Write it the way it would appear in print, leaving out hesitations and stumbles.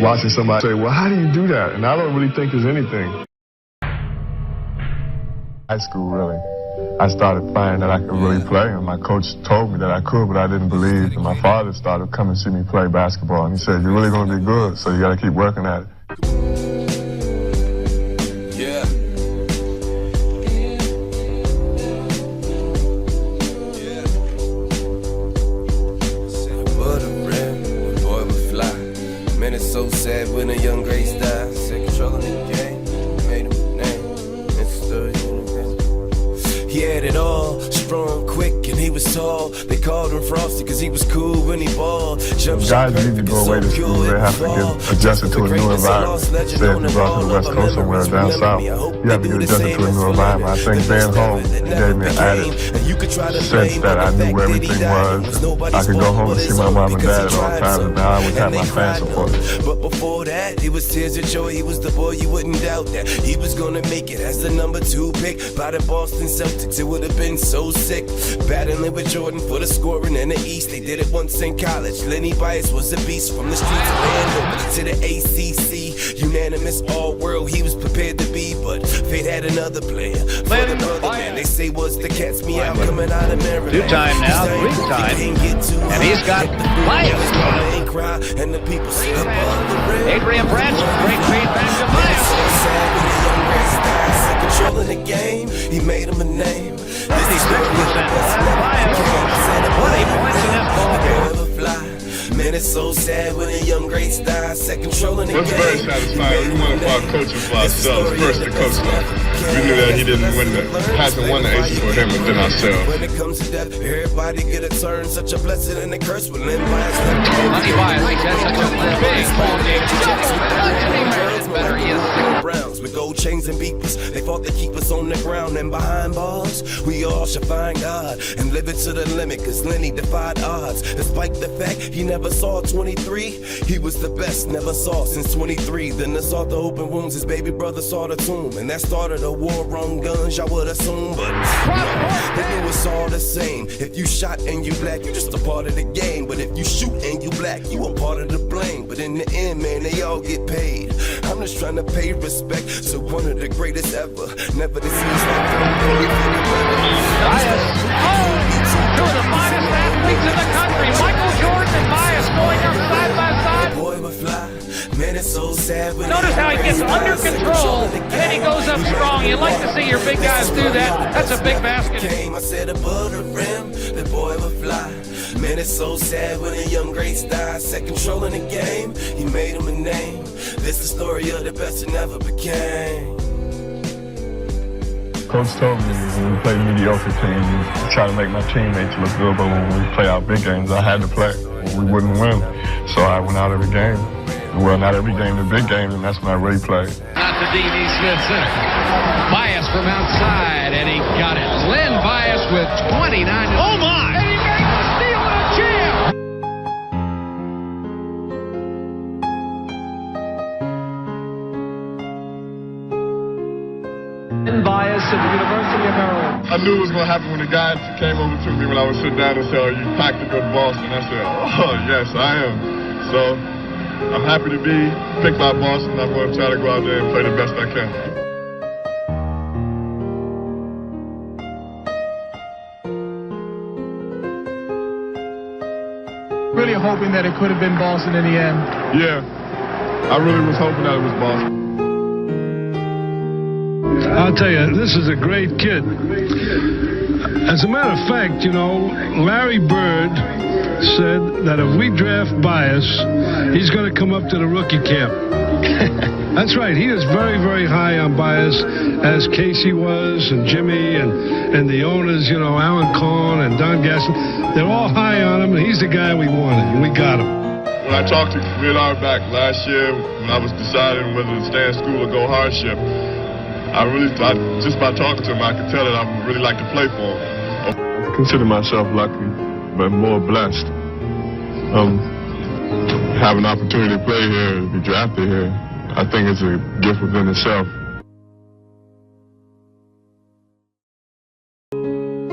watching somebody say, well, how do you do that? And I don't really think there's anything. High school, really. I started finding that I could really play, and my coach told me that I could, but I didn't believe. And my father started coming to see me play basketball, and he said, you're really going to be good, so you got to keep working at it. Yeah. Man, it's so sad when a young grace dies. Said controlling the game, made him a name. He had it all, strong, quick, and he was tall. They called him Frosty because he was cool when he balled. Guys need to go away to school, they have to get adjusted to a new environment. Say if you brought to the West Coast somewhere down south, you have to get adjusted to a new environment. I think being home gave me an added sense that I knew where everything was. I could go home and see my mom and dad at all times, and now I would have my fan support. But before that, it was tears of joy. He was the boy, you wouldn't doubt that he was gonna make it as the #2 pick by the Boston Celtics. It would have been so sick, battling with Jordan for the scoring in the East. They did it once in college. Len Bias was a beast from the streets of Orlando to the ACC. Unanimous all-world, he was prepared to be, but fate had another player. For the brother man, they say was the cat's me out coming out of Maryland. Two-time now, three-time, and he's got Bias. And the people above the rim. Adrian Branson, great feedback to Bias. Controlling the game, he made him a name. 56% Bias. 20 points in that ball game. Man, it's so sad when a young greats die. Set controlling the game. We're very satisfied. We wanted our coaching for ourselves. First, the coach. We knew that he didn't win hasn't won the aces for him and then ourselves. When it comes to death, everybody get a turn. Such a blessing and a curse with Len Bias. Len Bias makes that such a big ball game. Better he is. Browns with gold chains and beepers. They fought to keep us on the ground and behind bars. We all should find God and live it to the limit, cause Lenny defied odds. Despite the fact he never saw 23, he was the best, never saw since 23. Then the saw the open wounds, his baby brother saw the tomb, and that started a war on guns, y'all would assume. But they knew it's all the same. If you shot and you black, you just a part of the game. But if you shoot and you black, you a part of the blame. But in the end, man, they all get paid. I'm just trying to pay respect to one of the greatest ever. Never deceased like Bias. Two of the finest athletes in the country. Michael Jordan and Bias going up side by side. Boy would fly. Man, it's so sad. Notice how he gets under control and then he goes up strong. You like to see your big guys do that. That's a big basket. I said above the rim, the boy would fly. Man, it's so sad when a young greats die. Set controlling the game, he made him a name. This the story of the best that never became. Coach told me when we play mediocre teams, we try to make my teammates look good, but when we play our big games, I had to play. We wouldn't win, so I went out every game. Well, not every game, the big games, and that's when I really played. Not the D.D. Smith Center. Bias from outside, and he got it. Len Bias with 29. Oh, my! And he makes the steal and a jam! Len Bias at the University of Maryland. I knew it was going to happen when the guy came over to me when I was sitting down and said, "Are you packed to go to Boston?" I said, "Oh, yes, I am." So I'm happy to be picked by Boston. I'm going to try to go out there and play the best I can. Really hoping that it could have been Boston in the end. Yeah, I really was hoping that it was Boston. I'll tell you, this is a great kid. As a matter of fact, you know, Larry Bird said that if we draft Bias, he's going to come up to the rookie camp. That's right. He is very, very high on Bias, as Casey was, and Jimmy, and the owners, you know, Alan Cohn and Don Gaston. They're all high on him, and he's the guy we wanted, and we got him. When I talked to Leonard back last year, when I was deciding whether to stay in school or go hardship, just by talking to him, I could tell that I would really like to play for him. I consider myself lucky, but more blessed. Have an opportunity to play here, to be drafted here, I think it's a gift within itself.